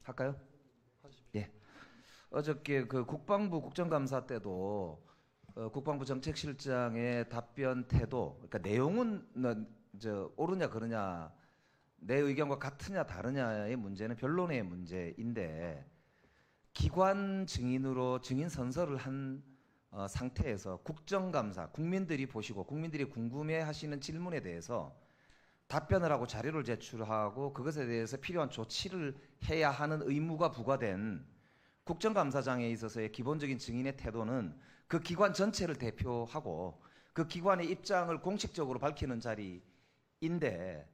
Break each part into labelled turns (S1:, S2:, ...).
S1: 할까요? 예. 어저께 그 국방부 국정감사 때도 국방부 정책실장의 답변 태도, 그러니까 내용은 옳으냐 그르냐, 내 의견과 같으냐 다르냐의 문제는 변론의 문제인데, 기관 증인으로 증인 선서를 한 상태에서 국정감사, 국민들이 보시고 국민들이 궁금해하시는 질문에 대해서 답변을 하고 자료를 제출하고 그것에 대해서 필요한 조치를 해야 하는 의무가 부과된 국정감사장에 있어서의 기본적인 증인의 태도는 그 기관 전체를 대표하고 그 기관의 입장을 공식적으로 밝히는 자리인데,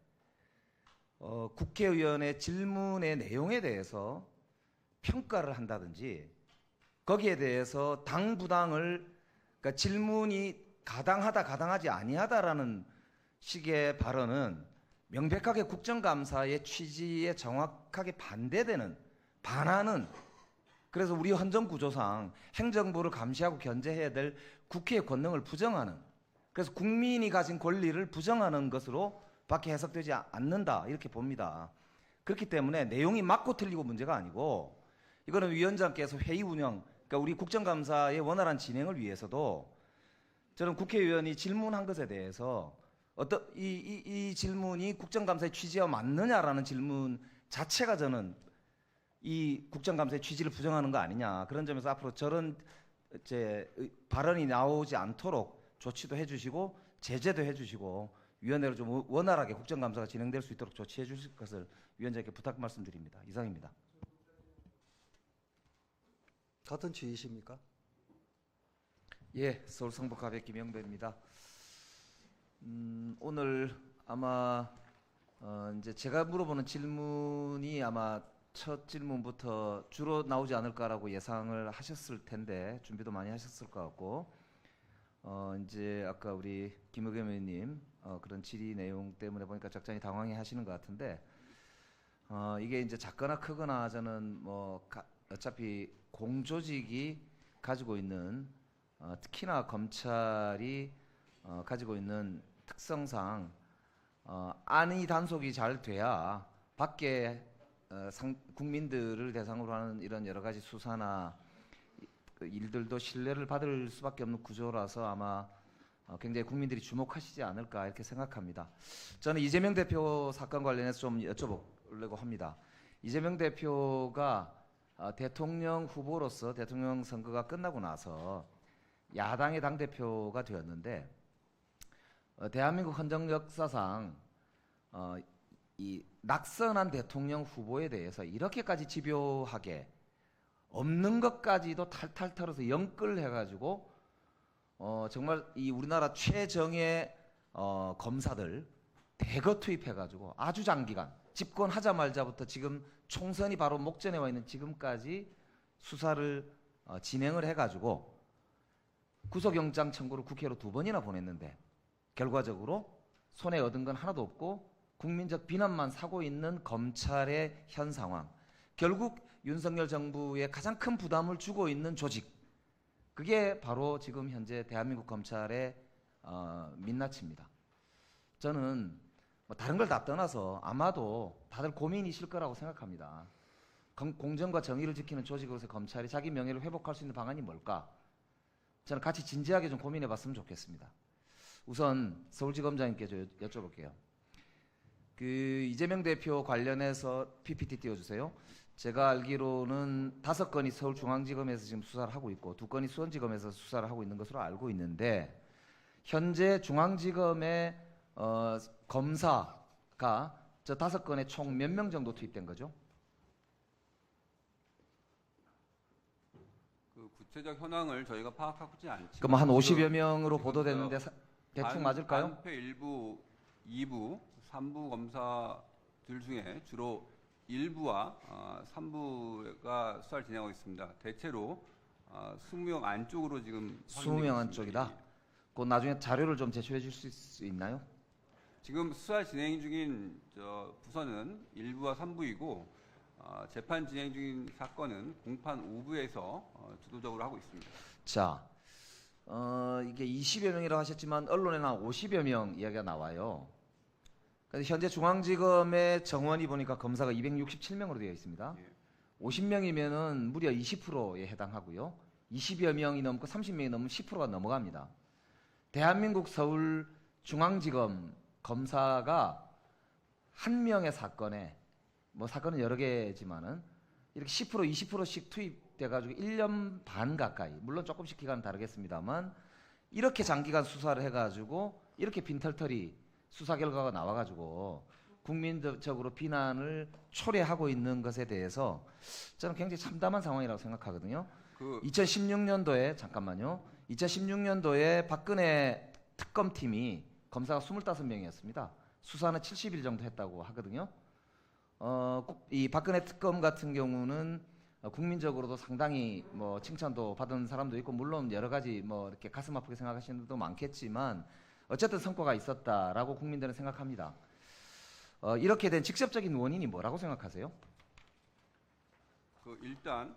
S1: 국회의원의 질문의 내용에 대해서 평가를 한다든지 거기에 대해서 당부당을, 그러니까 질문이 가당하다 가당하지 아니하다라는 식의 발언은 명백하게 국정감사의 취지에 정확하게 반하는, 그래서 우리 헌정구조상 행정부를 감시하고 견제해야 될 국회의 권능을 부정하는, 그래서 국민이 가진 권리를 부정하는 것으로 밖에 해석되지 않는다, 이렇게 봅니다. 그렇기 때문에 내용이 맞고 틀리고 문제가 아니고, 이거는 위원장께서 회의 운영, 그러니까 우리 국정감사의 원활한 진행을 위해서도 저는 국회의원이 질문한 것에 대해서 이 질문이 국정감사의 취지와 맞느냐라는 질문 자체가 저는 이 국정감사의 취지를 부정하는 거 아니냐, 그런 점에서 앞으로 저런 발언이 나오지 않도록 조치도 해주시고 제재도 해주시고 위원회로 좀 원활하게 국정감사가 진행될 수 있도록 조치해 주실 것을 위원장께 부탁 말씀드립니다. 이상입니다.
S2: 같은 취지십니까?
S1: 예, 서울 성북갑의 김영배입니다. 오늘 아마 이제 제가 물어보는 질문이 아마 첫 질문부터 주로 나오지 않을까라고 예상을 하셨을 텐데 준비도 많이 하셨을 것 같고, 이제 아까 우리 김의겸 의원님 그런 질의 내용 때문에 보니까 적잖이 당황해 하시는 것 같은데, 이게 이제 작거나 크거나 저는 어차피 공조직이 가지고 있는 특히나 검찰이 가지고 있는 특성상 안이 단속이 잘 돼야 밖에 국민들을 대상으로 하는 이런 여러 가지 수사나 일들도 신뢰를 받을 수밖에 없는 구조라서 아마 굉장히 국민들이 주목하시지 않을까 이렇게 생각합니다. 저는 이재명 대표 사건 관련해서 좀 여쭤보려고 합니다. 이재명 대표가 대통령 후보로서 대통령 선거가 끝나고 나서 야당의 당대표가 되었는데, 대한민국 헌정 역사상 이 낙선한 대통령 후보에 대해서 이렇게까지 집요하게 없는 것까지도 탈탈 털어서 영끌해가지고 정말 이 우리나라 최정예 검사들 대거 투입해가지고 아주 장기간 집권하자마자부터 지금 총선이 바로 목전에 와 있는 지금까지 수사를 진행을 해가지고 구속영장 청구를 국회로 2번이나 보냈는데 결과적으로 손에 얻은 건 하나도 없고 국민적 비난만 사고 있는 검찰의 현 상황, 결국 윤석열 정부에 가장 큰 부담을 주고 있는 조직, 그게 바로 지금 현재 대한민국 검찰의 민낯입니다. 저는 다른 걸 다 떠나서 아마도 다들 고민이실 거라고 생각합니다. 공정과 정의를 지키는 조직으로서 검찰이 자기 명예를 회복할 수 있는 방안이 뭘까? 저는 같이 진지하게 좀 고민해 봤으면 좋겠습니다. 우선 서울지검장님께 여쭤볼게요. 그 이재명 대표 관련해서 PPT 띄워주세요. 제가 알기로는 5건이 서울중앙지검에서 지금 수사를 하고 있고 2건이 수원지검에서 수사를 하고 있는 것으로 알고 있는데, 현재 중앙지검의 검사가 저 5건에 총 몇 명 정도 투입된 거죠?
S3: 그 구체적 현황을 저희가 파악하고 있지 않지만,
S1: 그럼 한 50여 명으로 보도되는데 대충 맞을까요?
S3: 반패 1부, 2부, 3부 검사들 중에 주로 1부와 3부가 수사를 진행하고 있습니다. 대체로 20명 안쪽으로 지금
S1: 20명 안쪽이다. 그 나중에 자료를 좀 제출해 주실 수 있나요?
S3: 지금 수사 진행 중인 부서는 1부와 3부이고 재판 진행 중인 사건은 공판 5부에서 주도적으로 하고 있습니다.
S1: 자, 이게 20여 명이라고 하셨지만 언론에는 한 50여 명 이야기가 나와요. 그래서 현재 중앙지검의 정원이 보니까 검사가 267명으로 되어 있습니다.
S3: 예.
S1: 50명이면은 무려 20%에 해당하고요. 20여 명이 넘고 30명이 넘으면 10%가 넘어갑니다. 대한민국 서울중앙지검 검사가 한 명의 사건에 뭐 사건은 여러 개지만은 이렇게 10% 20%씩 투입돼가지고 1년 반 가까이, 물론 조금씩 기간은 다르겠습니다만 이렇게 장기간 수사를 해가지고 이렇게 빈털터리 수사 결과가 나와가지고 국민적으로 비난을 초래하고 있는 것에 대해서 저는 굉장히 참담한 상황이라고 생각하거든요. 2016년도에 잠깐만요. 2016년도에 박근혜 특검팀이 검사가 25명이었습니다. 수사는 70일 정도 했다고 하거든요. 이 박근혜 특검 같은 경우는 국민적으로도 상당히 뭐 칭찬도 받은 사람도 있고 물론 여러 가지 뭐 이렇게 가슴 아프게 생각하시는 분도 많겠지만 어쨌든 성과가 있었다라고 국민들은 생각합니다. 이렇게 된 직접적인 원인이 뭐라고 생각하세요?
S3: 일단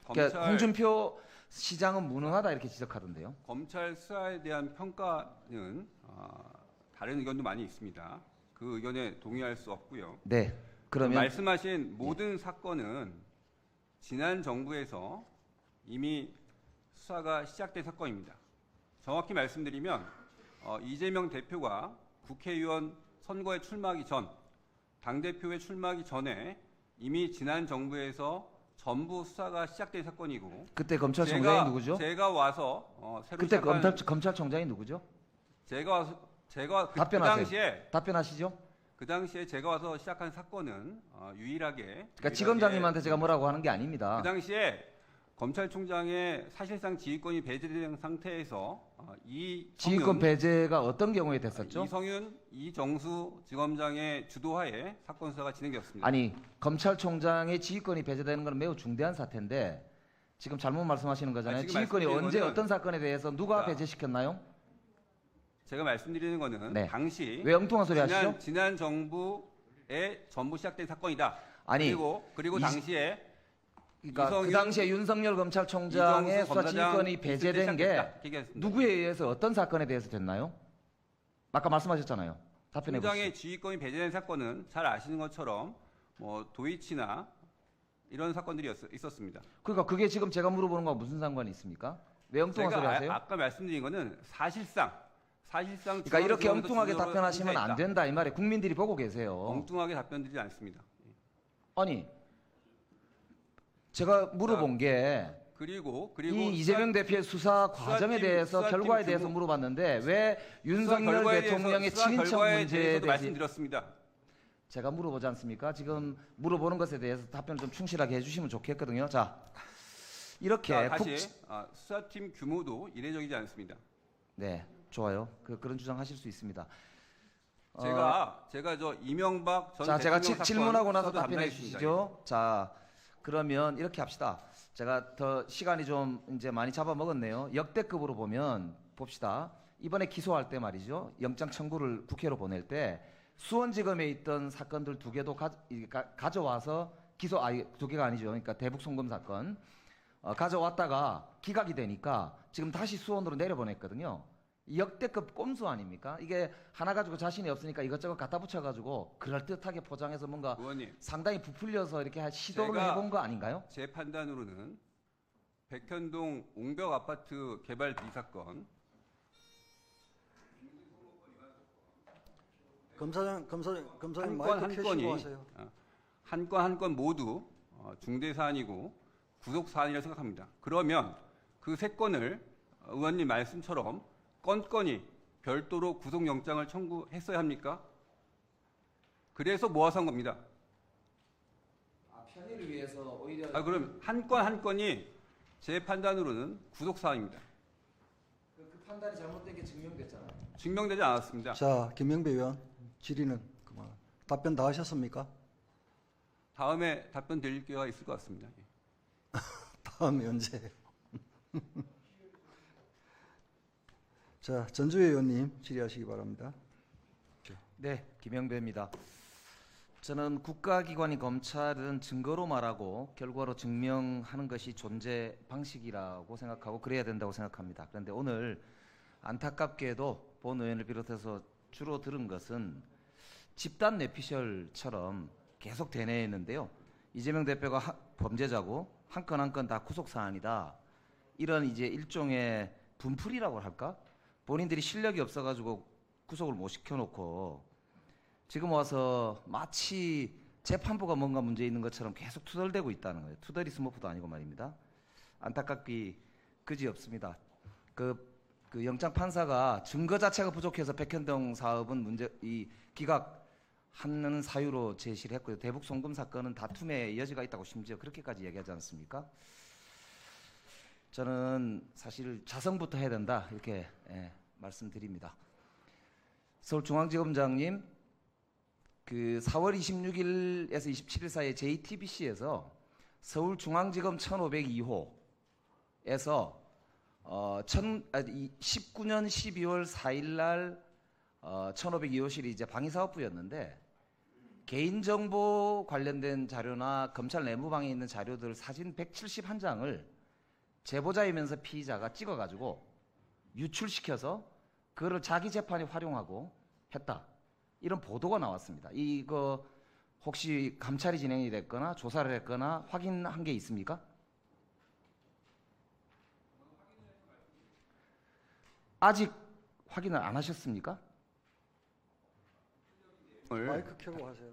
S1: 그러니까 홍준표 시장은 무능하다 이렇게 지적하던데요.
S3: 검찰 수사에 대한 평가는 다른 의견도 많이 있습니다. 그 의견에 동의할 수 없고요.
S1: 네. 그러면
S3: 말씀하신 모든 사건은 지난 정부에서 이미 수사가 시작된 사건입니다. 정확히 말씀드리면 이재명 대표가 국회의원 선거에 출마하기 전, 당대표에 출마하기 전에 이미 지난 정부에서 전부 수사가 시작된 사건이고
S1: 그때 검찰총장이 누구죠?
S3: 제가 와서 새로
S1: 그때
S3: 시작한
S1: 검찰총장이 누구죠?
S3: 제가 그
S1: 답변하세요.
S3: 당시에
S1: 답변하시죠.
S3: 그 당시에 제가 와서 시작한 사건은 유일하게
S1: 그러니까 지검장님한테 제가 뭐라고 하는 게 아닙니다.
S3: 그 당시에 검찰총장의 사실상 지휘권이 배제된 상태에서
S1: 지휘권 배제가 어떤 경우에 됐었죠?
S3: 이성윤, 이정수 지검장의 주도하에 사건 수사가 진행되었습니다.
S1: 아니 검찰총장의 지휘권이 배제되는 건 매우 중대한 사태인데 지금 잘못 말씀하시는 거잖아요.
S3: 지금
S1: 지휘권이
S3: 말씀드리는
S1: 언제
S3: 거는-
S1: 어떤 사건에 대해서 누가
S3: 자,
S1: 배제시켰나요?
S3: 제가 말씀드리는 것은
S1: 네.
S3: 당시
S1: 왜 엉뚱한 소리 하시죠?
S3: 지난 정부에 전부 시작된 사건이다.
S1: 아니
S3: 그리고
S1: 이-
S3: 당시에
S1: 그러니까 그
S3: 이성윤,
S1: 당시에 윤석열 검찰총장의
S3: 이정수
S1: 수사
S3: 검사장
S1: 지휘권이
S3: 있을 때
S1: 배제된 게
S3: 시작됐다. 얘기했습니다.
S1: 누구에 의해서 어떤 사건에 대해서 됐나요? 아까 말씀하셨잖아요. 답변해
S3: 총장의
S1: 보시죠.
S3: 지휘권이 배제된 사건은 잘 아시는 것처럼 뭐 도이치나 이런 사건들이 있었습니다.
S1: 그러니까 그게 지금 제가 물어보는 거와 무슨 상관이 있습니까? 왜 엉뚱한 소리 하세요?
S3: 아까 말씀드린 거는 사실상
S1: 그러니까 이렇게
S3: 중앙지검에서
S1: 엉뚱하게
S3: 주도로
S1: 답변하시면 안
S3: 행사했다.
S1: 된다 이 말에 국민들이 보고 계세요.
S3: 엉뚱하게 답변드리지 않습니다.
S1: 아니 제가 물어본 게
S3: 그리고
S1: 이 이재명 대표의 수사 과정에 대해서
S3: 수사팀
S1: 결과에 대해서
S3: 규모-
S1: 물어봤는데 왜 윤석열 대통령의
S3: 수사
S1: 친인척
S3: 결과에
S1: 문제에
S3: 대해서도
S1: 대해서
S3: 말씀드렸습니다.
S1: 제가 물어보지 않습니까? 지금 물어보는 것에 대해서 답변을 좀 충실하게 해주시면 좋겠거든요. 자 이렇게
S3: 자, 다시 수사팀 규모도 이례적이지 않습니다.
S1: 네 좋아요. 그런 주장하실 수 있습니다.
S3: 제가 저 이명박 전
S1: 자 제가
S3: 대통령 사건
S1: 질문하고 나서
S3: 수사도
S1: 답변해
S3: 담당했습니다.
S1: 주시죠. 자 그러면 이렇게 합시다. 제가 더 시간이 좀 이제 많이 잡아먹었네요. 역대급으로 보면 봅시다. 이번에 기소할 때 말이죠. 영장 청구를 국회로 보낼 때 수원지검에 있던 사건들 두 개도 가져와서 기소 두 개가 아니죠. 그러니까 대북 송금 사건 가져왔다가 기각이 되니까 지금 다시 수원으로 내려보냈거든요. 역대급 꼼수 아닙니까? 이게 하나 가지고 자신이 없으니까 이것저것 갖다 붙여가지고 그럴듯하게 포장해서 뭔가
S3: 의원님,
S1: 상당히 부풀려서 이렇게 시도를
S3: 제가
S1: 해본 거 아닌가요?
S3: 제 판단으로는 백현동 옹벽 아파트 개발 비리 사건
S2: 검사님
S3: 한
S2: 마이크 켜시고
S3: 건이
S2: 하세요.
S3: 한 건 모두 중대 사안이고 구속 사안이라고 생각합니다. 그러면 그 세 건을 의원님 말씀처럼 건건이 별도로 구속영장을 청구했어야 합니까? 그래서 모아서 한 겁니다.
S1: 편의를 위해서 오히려
S3: 그럼 한 건이 제 판단으로는 구속 사안입니다.
S1: 그 판단이 잘못된 게 증명됐잖아요.
S3: 증명되지 않았습니다.
S2: 자, 김명배 의원 질의는 그만. 답변 다 하셨습니까?
S3: 다음에 답변 드릴 기회가 있을 것 같습니다.
S2: 다음에 언제? 자, 전주혜 의원님 질의하시기 바랍니다.
S1: 네, 김영배입니다. 저는 국가기관인 검찰은 증거로 말하고 결과로 증명하는 것이 존재 방식이라고 생각하고 그래야 된다고 생각합니다. 그런데 오늘 안타깝게도 본 의원을 비롯해서 주로 들은 것은 집단 뇌피셜처럼 계속 되뇌했는데요. 이재명 대표가 범죄자고 한 건 한 건 다 구속 사안이다. 이런 이제 일종의 분풀이라고 할까? 본인들이 실력이 없어가지고 구속을 못 시켜놓고 지금 와서 마치 재판부가 뭔가 문제 있는 것처럼 계속 투덜대고 있다는 거예요. 투덜이 스머프도 아니고 말입니다. 안타깝기 그지없습니다. 그 영장 판사가 증거 자체가 부족해서 백현동 사업은 기각하는 사유로 제시를 했고요. 대북 송금 사건은 다툼의 여지가 있다고 심지어 그렇게까지 얘기하지 않습니까? 저는 사실 자성부터 해야 된다 이렇게 말씀드립니다. 서울중앙지검장님, 그 4월 26일에서 27일 사이에 JTBC에서 서울중앙지검 1502호에서 19년 12월 4일 날 1502호실이 이제 방위사업부였는데 개인정보 관련된 자료나 검찰 내무방에 있는 자료들 사진 171장을 제보자이면서 피의자가 찍어가지고 유출시켜서 그거를 자기 재판에 활용하고 했다. 이런 보도가 나왔습니다. 이거 혹시 감찰이 진행이 됐거나 조사를 했거나 확인한 게 있습니까? 아직 확인을 안 하셨습니까?
S2: 마이크 켜고 하세요.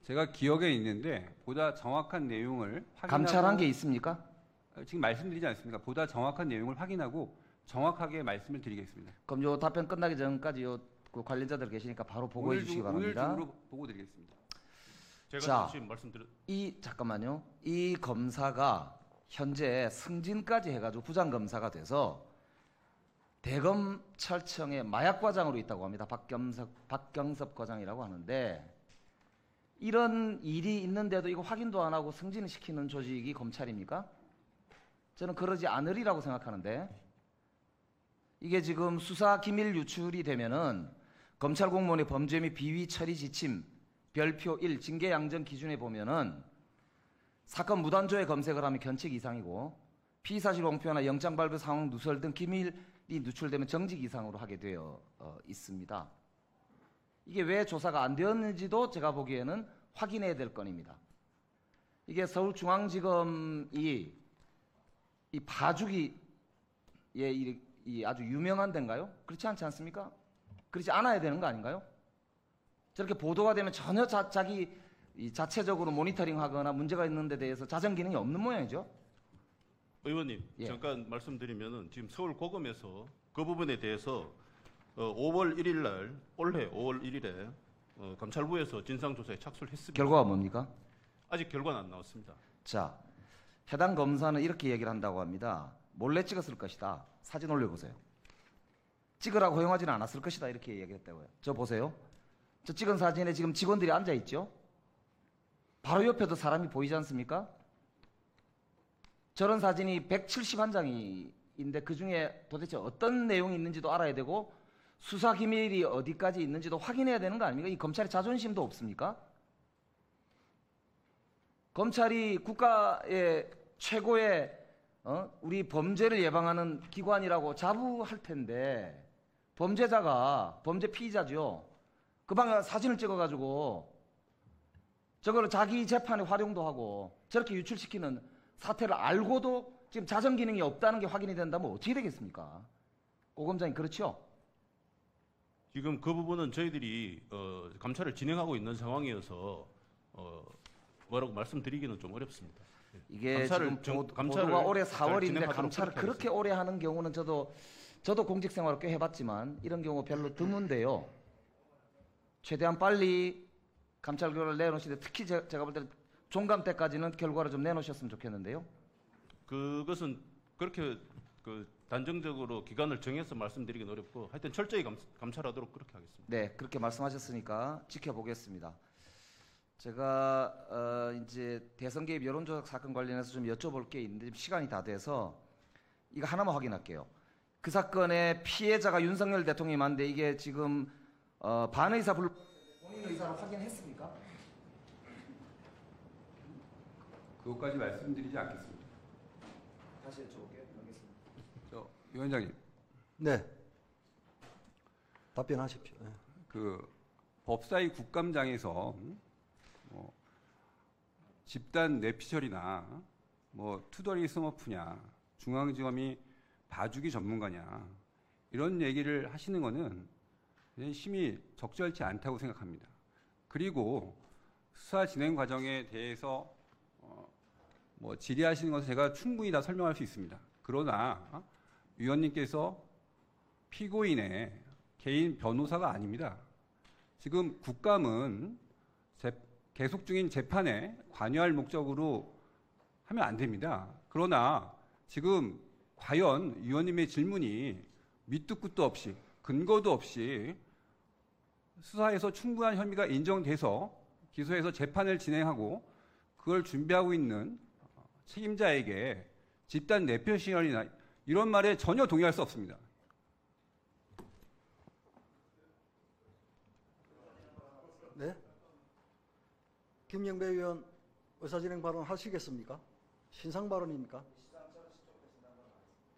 S3: 제가 기억에 있는데 보다 정확한 내용을 확인하고
S1: 감찰한 게 있습니까?
S3: 지금 말씀드리지 않습니까? 보다 정확한 내용을 확인하고 정확하게 말씀을 드리겠습니다.
S1: 그럼 요 답변 끝나기 전까지 그 관련자들 계시니까 바로 보고해 주시기 바랍니다.
S3: 오늘 중으로 보고 드리겠습니다.
S4: 제가
S1: 자,
S4: 지금 말씀드렸
S1: 잠깐만요. 이 검사가 현재 승진까지 해가지고 부장검사가 돼서 대검찰청의 마약과장으로 있다고 합니다. 박경섭 과장이라고 하는데 이런 일이 있는데도 이거 확인도 안 하고 승진을 시키는 조직이 검찰입니까? 저는 그러지 않으리라고 생각하는데 이게 지금 수사 기밀 유출이 되면은 검찰 공무원의 범죄 및 비위 처리 지침 별표 1 징계 양정 기준에 보면은 사건 무단조회 검색을 하면 견책 이상이고 피의사실 공표나 영장 발부 상황 누설 등 기밀이 누출되면 정직 이상으로 하게 되어 있습니다. 이게 왜 조사가 안 되었는지도 제가 보기에는 확인해야 될 건입니다. 이게 서울중앙지검이 이 봐주기 이 아주 유명한 데인가요? 그렇지 않지 않습니까? 그렇지 않아야 되는 거 아닌가요? 저렇게 보도가 되면 전혀 자기 자체적으로 모니터링하거나 문제가 있는 데 대해서 자정 기능이 없는 모양이죠.
S4: 의원님
S1: 예.
S4: 잠깐 말씀드리면은 지금 서울고검에서 그 부분에 대해서 5월 1일 날 올해 5월 1일에 감찰부에서 진상조사에 착수를 했습니다.
S1: 결과가 뭡니까?
S4: 아직 결과는 안 나왔습니다.
S1: 자, 해당 검사는 이렇게 얘기를 한다고 합니다. 몰래 찍었을 것이다. 사진 올려보세요. 찍으라고 허용하지는 않았을 것이다. 이렇게 얘기했다고요. 저 보세요. 저 찍은 사진에 지금 직원들이 앉아 있죠. 바로 옆에도 사람이 보이지 않습니까? 저런 사진이 171장인데 그중에 도대체 어떤 내용이 있는지도 알아야 되고 수사 기밀이 어디까지 있는지도 확인해야 되는 거 아닙니까? 이 검찰의 자존심도 없습니까? 검찰이 국가의 최고의 우리 범죄를 예방하는 기관이라고 자부할 텐데 범죄자가 범죄 피의자죠. 그 방에 사진을 찍어가지고 저거를 자기 재판에 활용도 하고 저렇게 유출시키는 사태를 알고도 지금 자정 기능이 없다는 게 확인이 된다면 어떻게 되겠습니까? 고 검장님 그렇죠?
S4: 지금 그 부분은 저희들이 감찰을 진행하고 있는 상황이어서 뭐라고 말씀드리기는 좀 어렵습니다.
S1: 이게
S4: 감찰을
S1: 지금
S4: 감찰을
S1: 보도가 올해
S4: 잘
S1: 4월인데
S4: 진행하도록
S1: 감찰을
S4: 그렇게
S1: 그렇게 오래 하는 경우는 저도 공직 생활을 꽤 해봤지만 이런 경우 별로 드문데요. 최대한 빨리 감찰 결과를 내놓으시되 특히 제가 볼 때는 종감 때까지는 결과를 좀 내놓으셨으면 좋겠는데요.
S4: 그것은 그렇게 단정적으로 기간을 정해서 말씀드리기는 어렵고 하여튼 철저히 감찰하도록 그렇게 하겠습니다.
S1: 네, 그렇게 말씀하셨으니까 지켜보겠습니다. 제가 이제 대선 개입 여론조작 사건 관련해서 좀 여쭤볼 게 있는데 지금 시간이 다 돼서 이거 하나만 확인할게요. 그 사건의 피해자가 윤석열 대통령이 맞는데 이게 지금 반의사 본인 의사를 확인했습니까?
S3: 그것까지 말씀드리지 않겠습니다.
S1: 다시 여쭤볼게요. 알겠습니다.
S3: 위원장님,
S2: 네. 답변하십시오. 네.
S3: 그 법사위 국감장에서 집단 뇌피셜이나 뭐 투더리 스머프냐, 중앙지검이 봐주기 전문가냐 이런 얘기를 하시는 거는 심히 적절치 않다고 생각합니다. 그리고 수사 진행 과정에 대해서 뭐 질의하시는 것은 제가 충분히 다 설명할 수 있습니다. 그러나 위원님께서 피고인의 개인 변호사가 아닙니다. 지금 국감은 계속 중인 재판에 관여할 목적으로 하면 안 됩니다. 그러나 지금 과연 위원님의 질문이 밑도 끝도 없이 근거도 없이 수사에서 충분한 혐의가 인정돼서 기소해서 재판을 진행하고 그걸 준비하고 있는 책임자에게 집단 뇌피셜이나 이런 말에 전혀 동의할 수 없습니다.
S2: 네? 김영배 의원 의사진행 발언 하시겠습니까? 신상 발언입니까?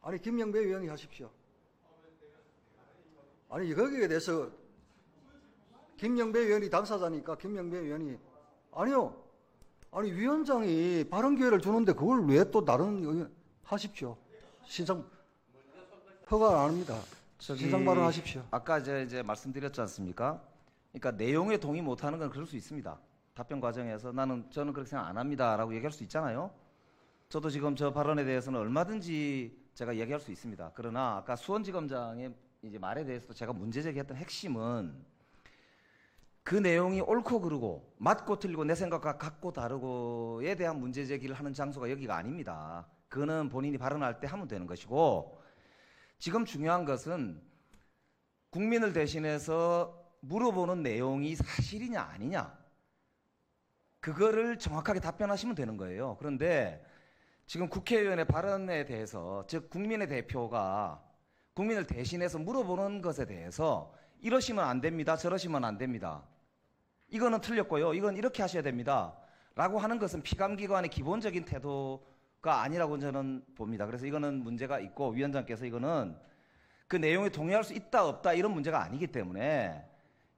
S2: 아니 김영배 의원이 하십시오. 아니 거기에 대해서 김영배 의원이 당사자니까 김영배 의원이 아니요. 아니 위원장이 발언 기회를 주는데 그걸 왜 또 다른 의원 하십시오. 신상 허가 안 합니다. 신상 발언 하십시오.
S1: 아까 이제 말씀드렸지 않습니까? 그러니까 내용에 동의 못하는 건 그럴 수 있습니다. 답변 과정에서 저는 그렇게 생각 안 합니다라고 얘기할 수 있잖아요. 저도 지금 저 발언에 대해서는 얼마든지 제가 얘기할 수 있습니다. 그러나 아까 수원지검장의 이제 말에 대해서도 제가 문제 제기했던 핵심은 그 내용이 옳고 그르고 맞고 틀리고 내 생각과 같고 다르고에 대한 문제 제기를 하는 장소가 여기가 아닙니다. 그거는 본인이 발언할 때 하면 되는 것이고 지금 중요한 것은 국민을 대신해서 물어보는 내용이 사실이냐 아니냐 그거를 정확하게 답변하시면 되는 거예요. 그런데 지금 국회의원의 발언에 대해서 즉 국민의 대표가 국민을 대신해서 물어보는 것에 대해서 이러시면 안 됩니다. 저러시면 안 됩니다. 이거는 틀렸고요. 이건 이렇게 하셔야 됩니다. 라고 하는 것은 피감기관의 기본적인 태도가 아니라고 저는 봅니다. 그래서 이거는 문제가 있고 위원장께서 이거는 그 내용에 동의할 수 있다 없다 이런 문제가 아니기 때문에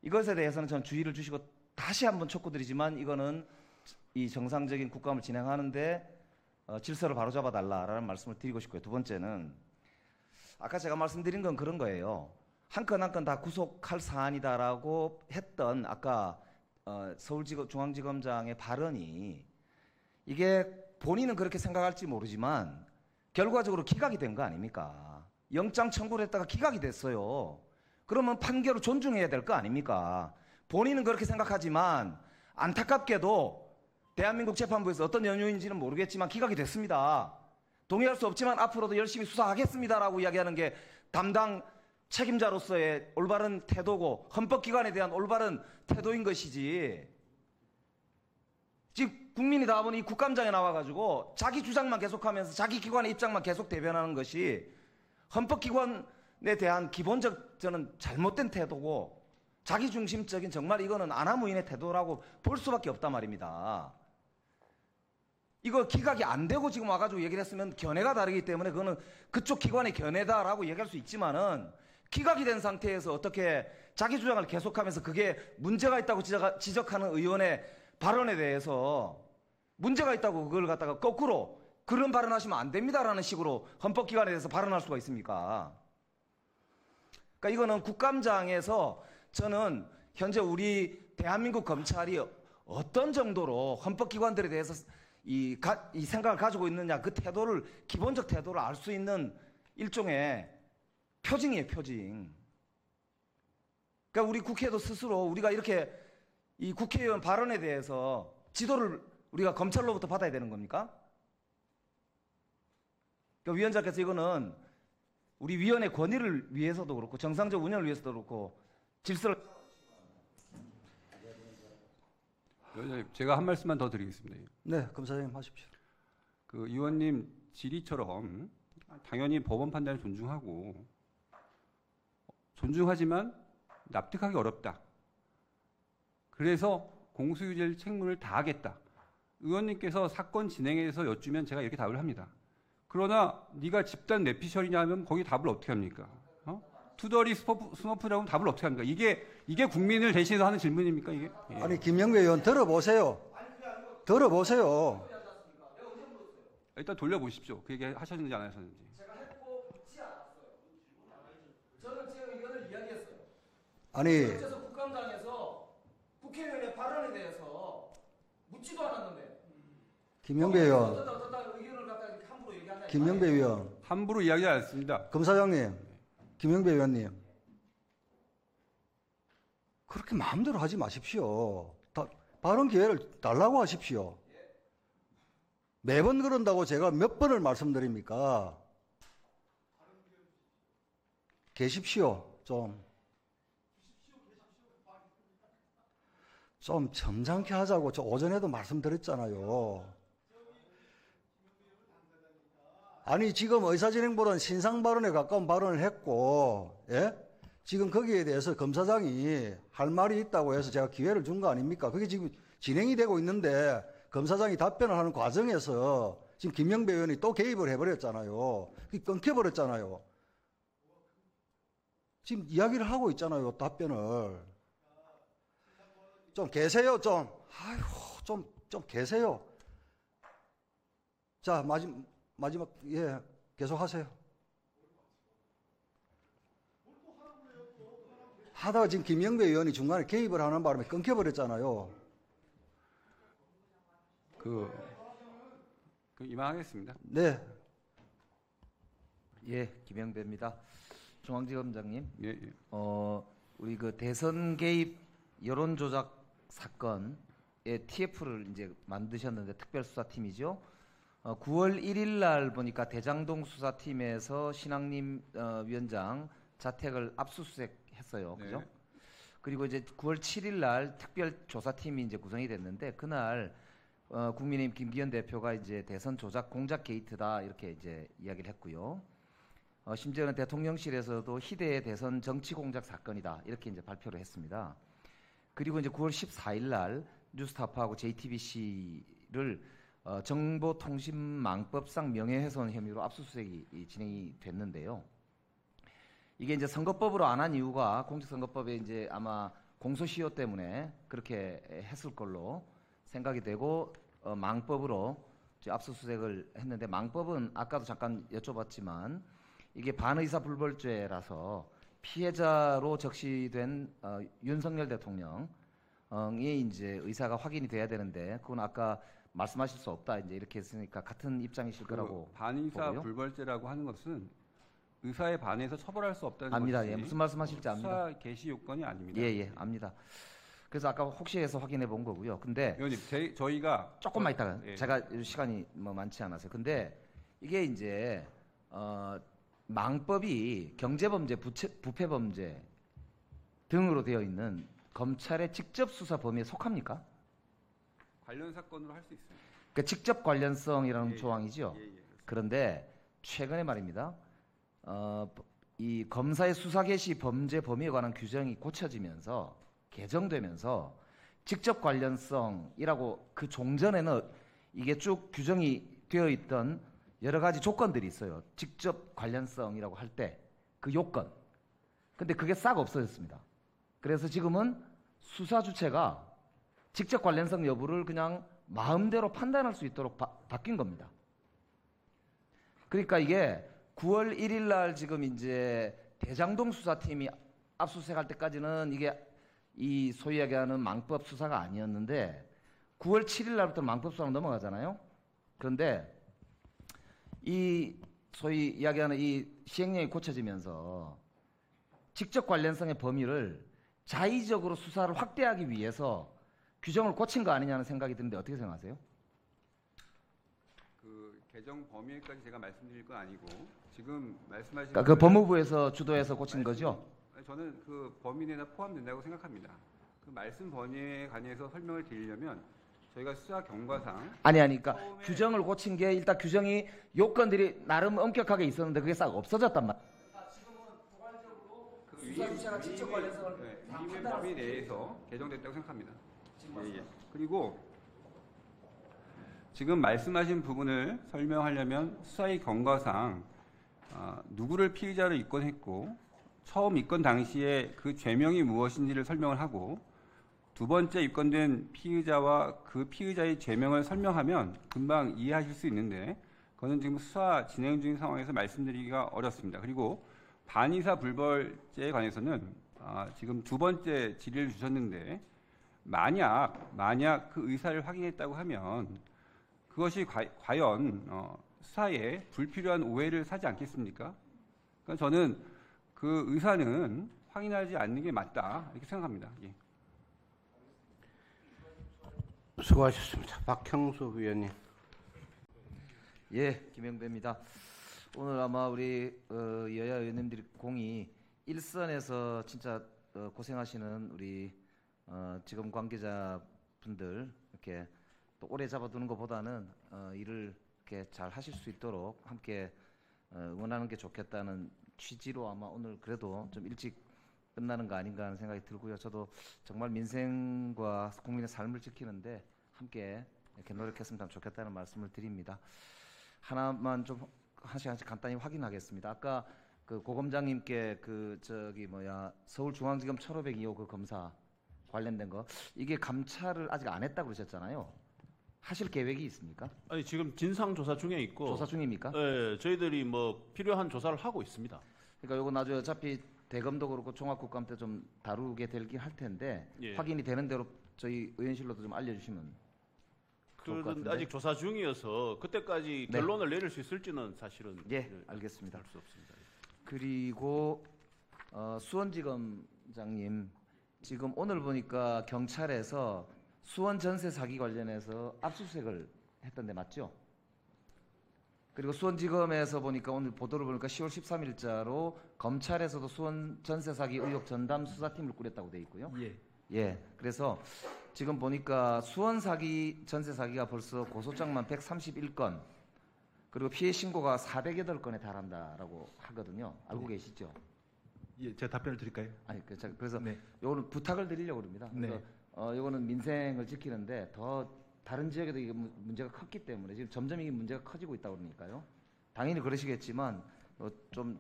S1: 이것에 대해서는 저는 주의를 주시고 다시 한번 촉구드리지만 이거는 이 정상적인 국감을 진행하는데 질서를 바로잡아 달라라는 말씀을 드리고 싶고요. 두 번째는 아까 제가 말씀드린 건 그런 거예요. 한 건 한 건 다 구속할 사안이다라고 했던 아까 서울중앙지검장의 발언이 이게 본인은 그렇게 생각할지 모르지만 결과적으로 기각이 된 거 아닙니까? 영장 청구를 했다가 기각이 됐어요. 그러면 판결을 존중해야 될 거 아닙니까? 본인은 그렇게 생각하지만 안타깝게도 대한민국 재판부에서 어떤 연유인지는 모르겠지만 기각이 됐습니다. 동의할 수 없지만 앞으로도 열심히 수사하겠습니다라고 이야기하는 게 담당 책임자로서의 올바른 태도고 헌법기관에 대한 올바른 태도인 것이지 지금 국민이 다 보니 이 국감장에 나와가지고 자기 주장만 계속하면서 자기 기관의 입장만 계속 대변하는 것이 헌법기관에 대한 기본적 저는 잘못된 태도고 자기중심적인 정말 이거는 아나무인의 태도라고 볼 수밖에 없단 말입니다. 이거 기각이 안 되고 지금 와가지고 얘기를 했으면 견해가 다르기 때문에 그거는 그쪽 기관의 견해다라고 얘기할 수 있지만은 기각이 된 상태에서 어떻게 자기 주장을 계속하면서 그게 문제가 있다고 지적하는 의원의 발언에 대해서 문제가 있다고 그걸 갖다가 거꾸로 그런 발언하시면 안 됩니다라는 식으로 헌법기관에 대해서 발언할 수가 있습니까? 그러니까 이거는 국감장에서 저는 현재 우리 대한민국 검찰이 어떤 정도로 헌법기관들에 대해서 이 생각을 가지고 있느냐 그 태도를 기본적 태도를 알 수 있는 일종의 표징이에요, 표징. 그러니까 우리 국회도 스스로 우리가 이렇게 이 국회의원 발언에 대해서 지도를 우리가 검찰로부터 받아야 되는 겁니까? 그러니까 위원장께서 이거는 우리 위원회 권위를 위해서도 그렇고 정상적 운영을 위해서도 그렇고 질서를
S3: 위원장님, 제가 한 말씀만 더 드리겠습니다.
S2: 네, 검사장님 하십시오.
S3: 그 의원님 질의처럼 당연히 법원 판단을 존중하지만 납득하기 어렵다. 그래서 공소유지를 책무를 다하겠다. 의원님께서 사건 진행에 대해서 여쭈면 제가 이렇게 답을 합니다. 그러나 네가 집단 뇌피셜이냐 하면 거기 답을 어떻게 합니까? 투더리 스머프라고 하면 답을 어떻게 합니까? 이게 국민을 대신해서 하는 질문입니까 이게? 예.
S2: 아니 김영배 의원 들어보세요. 들어보세요.
S3: 일단 돌려보십시오. 그 얘기 하셨는지 안 하셨는지.
S1: 제가 했고 묻지 않았어요. 저는 제 의견을 이야기했어요.
S2: 아니,
S1: 그래서 국감장에서 국회의원의 발언에 대해서 묻지도 않았는데
S2: 김영배 의원,
S1: 어떻다 의견을 갖다 이렇게 함부로 얘기한다.
S2: 김영배 의원,
S3: 함부로 이야기하지 않습니다.
S2: 검사장님, 김영배 의원님, 그렇게 마음대로 하지 마십시오. 발언 기회를 달라고 하십시오. 매번 그런다고 제가 몇 번을 말씀드립니까? 계십시오. 좀 점잖게 하자고 저 오전에도 말씀드렸잖아요. 아니 지금 의사진행보다는 신상 발언에 가까운 발언을 했고, 예? 지금 거기에 대해서 검사장이 할 말이 있다고 해서 제가 기회를 준 거 아닙니까? 그게 지금 진행이 되고 있는데 검사장이 답변을 하는 과정에서 지금 김영배 의원이 또 개입을 해버렸잖아요. 그게 끊겨버렸잖아요. 지금 이야기를 하고 있잖아요. 답변을. 좀 계세요. 좀 계세요. 자, 마지막, 예, 계속 하세요. 하다가 지금 김영배 의원이 중간에 개입을 하는 바람에 끊겨버렸잖아요.
S3: 이만하겠습니다.
S2: 네.
S1: 예, 김영배입니다. 중앙지검장님,
S3: 예, 예.
S1: 우리 그 대선 개입 여론 조작 사건의 TF를 이제 만드셨는데 특별수사팀이죠. 9월 1일 날 보니까 대장동 수사팀에서 신학님 위원장 자택을 압수수색했어요.
S3: 네.
S1: 그죠? 그리고 이제 9월 7일 날 특별조사팀이 이제 구성이 됐는데 그날 국민의힘 김기현 대표가 이제 대선 조작 공작 게이트다 이렇게 이제 이야기를 했고요. 심지어는 대통령실에서도 희대의 대선 정치 공작 사건이다 이렇게 이제 발표를 했습니다. 그리고 이제 9월 14일 날 뉴스타파하고 JTBC를 정보통신망법상 명예훼손 혐의로 압수수색이 진행이 됐는데요. 이게 이제 선거법으로 안 한 이유가 공직선거법에 이제 아마 공소시효 때문에 그렇게 했을 걸로 생각이 되고 망법으로 이제 압수수색을 했는데 망법은 아까도 잠깐 여쭤봤지만 이게 반의사 불벌죄라서 피해자로 적시된 윤석열 대통령이 이제 의사가 확인이 돼야 되는데 그건 아까 말씀하실 수 없다 이제 이렇게 했으니까 같은 입장이실 거라고
S3: 반의사
S1: 보고요.
S3: 불벌죄라고 하는 것은 의사에 반해서 처벌할 수 없다는
S1: 압니다.
S3: 것이지
S1: 예, 무슨 말씀하실지 압니다.
S3: 수사 개시 요건이 아닙니다.
S1: 예, 압니다. 그래서 아까 혹시 해서 확인해 본 거고요. 근데
S3: 의원님, 저희가
S1: 조금만 있다가
S3: 예.
S1: 제가 시간이 뭐 많지 않아서요. 근데 이게 이제 망법이 경제범죄, 부패범죄 등으로 되어 있는 검찰의 직접 수사 범위에 속합니까?
S3: 관련 사건으로 할 수 있습니다.
S1: 그 직접 관련성이라는
S3: 예,
S1: 조항이죠.
S3: 예, 예.
S1: 그런데 최근에 말입니다. 이 검사의 수사 개시 범죄 범위에 관한 규정이 고쳐지면서 개정되면서 직접 관련성이라고 그 종전에는 이게 쭉 규정이 되어 있던 여러 가지 조건들이 있어요. 직접 관련성이라고 할 때 그 요건. 근데 그게 싹 없어졌습니다. 그래서 지금은 수사 주체가 직접 관련성 여부를 그냥 마음대로 판단할 수 있도록 바뀐 겁니다. 그러니까 이게 9월 1일 날 지금 이제 대장동 수사팀이 압수수색할 때까지는 이게 이 소위 얘기하는 망법 수사가 아니었는데 9월 7일 날부터 망법 수사로 넘어가잖아요. 그런데 이 소위 이야기하는 이 시행령이 고쳐지면서 직접 관련성의 범위를 자의적으로 수사를 확대하기 위해서 규정을 고친 거 아니냐는 생각이 드는데 어떻게 생각하세요?
S3: 그 개정 범위까지 제가 말씀드릴 건 아니고 지금 말씀하신
S1: 그러니까 그 법무부에서 주도해서 고친 거죠?
S3: 저는 그 범위 내에 포함된다고 생각합니다. 그 말씀 범위에 관해서 설명을 드리려면 저희가 수사 경과상
S1: 아니 그러니까 규정을 고친 게 일단 규정이 요건들이 나름 엄격하게 있었는데 그게 싹 없어졌단 말이에요.
S3: 그 위임의 범위 내에서 개정됐다고 생각합니다. 예. 그리고 지금 말씀하신 부분을 설명하려면 수사의 경과상 누구를 피의자로 입건했고 처음 입건 당시에 그 죄명이 무엇인지를 설명을 하고 두 번째 입건된 피의자와 그 피의자의 죄명을 설명하면 금방 이해하실 수 있는데 그거는 지금 수사 진행 중인 상황에서 말씀드리기가 어렵습니다. 그리고 반의사 불벌죄에 관해서는 지금 두 번째 질의를 주셨는데 만약 그 의사를 확인했다고 하면 그것이 과연 수사에 불필요한 오해를 사지 않겠습니까? 그러니까 저는 그 의사는 확인하지 않는 게 맞다 이렇게 생각합니다. 예.
S5: 수고하셨습니다. 박형수 위원님.
S1: 예, 김영배입니다. 오늘 아마 우리 여야 의원님들이 공이 일선에서 진짜 고생하시는 우리 지금 관계자분들 이렇게 또 오래 잡아두는 것보다는 일을 이렇게 잘 하실 수 있도록 함께 응원하는 게 좋겠다는 취지로 아마 오늘 그래도 좀 일찍 끝나는 거 아닌가 하는 생각이 들고요. 저도 정말 민생과 국민의 삶을 지키는데 함께 이렇게 노력했으면 좋겠다는 말씀을 드립니다. 하나만 좀 하나씩 간단히 확인하겠습니다. 아까 그 고검장님께 서울중앙지검 1502호 그 검사 관련된 거 이게 감찰을 아직 안 했다고 그러셨잖아요. 하실 계획이 있습니까?
S4: 아니 지금 진상 조사 중에 있고
S1: 조사 중입니까?
S4: 예, 저희들이 뭐 필요한 조사를 하고 있습니다.
S1: 그러니까 요거 나중에 어차피 대검도 그렇고 종합국감 때 좀 다루게 될긴 할 텐데
S4: 예.
S1: 확인이 되는 대로 저희 의원실로도 좀 알려주시면 좋을 것
S4: 그런데
S1: 같은데.
S4: 아직 조사 중이어서 그때까지
S1: 네.
S4: 결론을 내릴 수 있을지는 사실은
S1: 예, 알겠습니다.
S4: 알 수 없습니다.
S1: 그리고 수원지검장님 지금 오늘 보니까 경찰에서 수원 전세 사기 관련해서 압수수색을 했던데 맞죠? 그리고 수원지검에서 보니까 오늘 보도를 보니까 10월 13일자로 검찰에서도 수원 전세 사기 의혹 전담 수사팀을 꾸렸다고 돼 있고요. 예. 그래서 지금 보니까 수원 사기 전세 사기가 벌써 고소장만 131건 그리고 피해 신고가 408건에 달한다라고 하거든요. 알고 계시죠?
S6: 예, 제가 답변을 드릴까요?
S1: 아니 그래서
S6: 네.
S1: 요거는 부탁을 드리려고 합니다. 그래서
S6: 네.
S1: 요거는 민생을 지키는데 더 다른 지역에도 이게 문제가 컸기 때문에 지금 점점 이게 문제가 커지고 있다고 그러니까요. 당연히 그러시겠지만 좀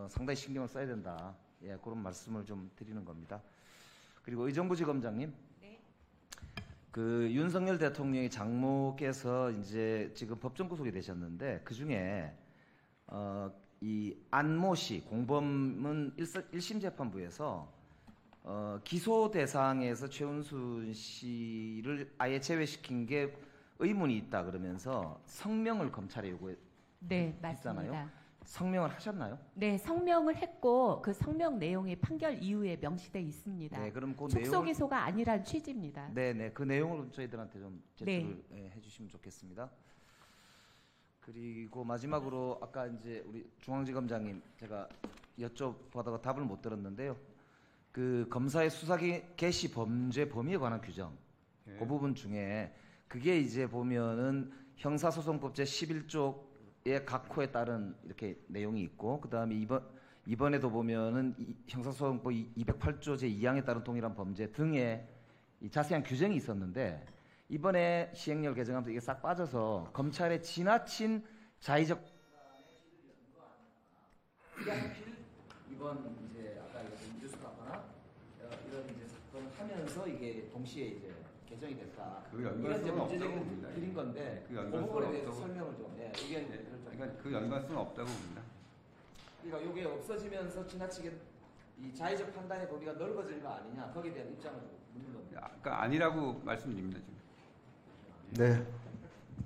S1: 상당히 신경을 써야 된다. 예, 그런 말씀을 좀 드리는 겁니다. 그리고 의정부지검장님, 그 윤석열 대통령의 장모께서 이제 지금 법정 구속이 되셨는데 그 중에 이 안모 씨 공범은 1심 재판부에서 기소 대상에서 최은순 씨를 아예 제외시킨 게 의문이 있다 그러면서 성명을 검찰에 요구했잖아요.
S7: 네, 맞습니다.
S1: 성명을 하셨나요?
S7: 네, 성명을 했고 그 성명 내용이 판결 이후에 명시돼 있습니다.
S1: 네, 그럼 그
S7: 축소
S1: 내용을
S7: 기소가 아니란 취지입니다.
S1: 네네 그 내용을 저희들한테 좀 제출을
S7: 네.
S1: 해주시면 좋겠습니다. 그리고 마지막으로 아까 이제 우리 중앙지검장님 제가 여쭤보다가 답을 못 들었는데요. 그 검사의 수사 개시 범죄 범위에 관한 규정
S3: 예.
S1: 그 부분 중에 그게 이제 보면은 형사소송법 제 11조의 각호에 따른 이렇게 내용이 있고 그다음에 이번에도 보면은 형사소송법 208조 제 2항에 따른 동일한 범죄 등의 이 자세한 규정이 있었는데 이번에 시행령 개정하면서 이게 싹 빠져서 검찰의 지나친 자의적 이번 이제 아까 뉴스 봤거나 이런 이제 사건을 하면서 이게 동시에 이제 개정이 됐다.
S3: 그
S1: 이런 이제
S3: 연관성은
S1: 문제적인
S3: 없다고 봅니다.
S1: 드린 건데
S3: 그
S1: 그
S3: 연관성은
S1: 부분에 대해서
S3: 없다고.
S1: 설명을 좀 의견을 좀.
S3: 그러니까 그 연관성은 없다고 봅니다.
S1: 그러니까 이게 없어지면서 지나치게 이 자의적 판단의 범위가 넓어진 거 아니냐 거기에 대한 입장을 묻는 겁니다.
S3: 아까 아니라고 말씀드립니다 지금.
S2: 네.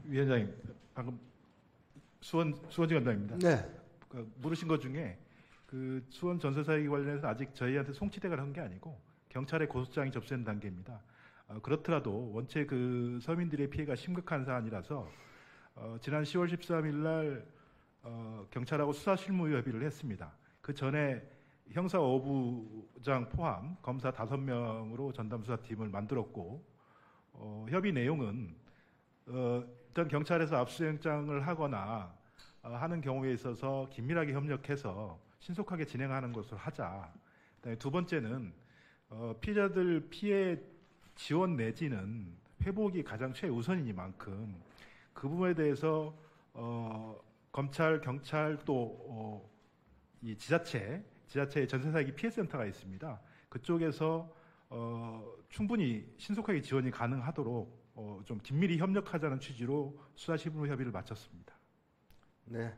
S6: 위원장님, 방금 수원지검장입니다.
S2: 네.
S6: 그 물으신 것 중에 그 수원 전세 사기 관련해서 아직 저희한테 송치대가 한 게 아니고 경찰에 고소장이 접수된 단계입니다. 그렇더라도 원체 그 서민들의 피해가 심각한 사안이라서 지난 10월 13일 날 경찰하고 수사실무 협의를 했습니다. 그 전에 형사 5부장 포함 검사 5명으로 전담 수사팀을 만들었고 협의 내용은 일단 경찰에서 압수영장을 하거나 하는 경우에 있어서 긴밀하게 협력해서 신속하게 진행하는 것으로 하자. 그다음에 두 번째는 피해자들 피해 지원 내지는 회복이 가장 최우선이니만큼 그 부분에 대해서 검찰, 경찰 또 이 지자체의 전세사기 피해센터가 있습니다. 그쪽에서 충분히 신속하게 지원이 가능하도록 좀 긴밀히 협력하자는 취지로 수사실무 협의를 마쳤습니다.
S2: 네.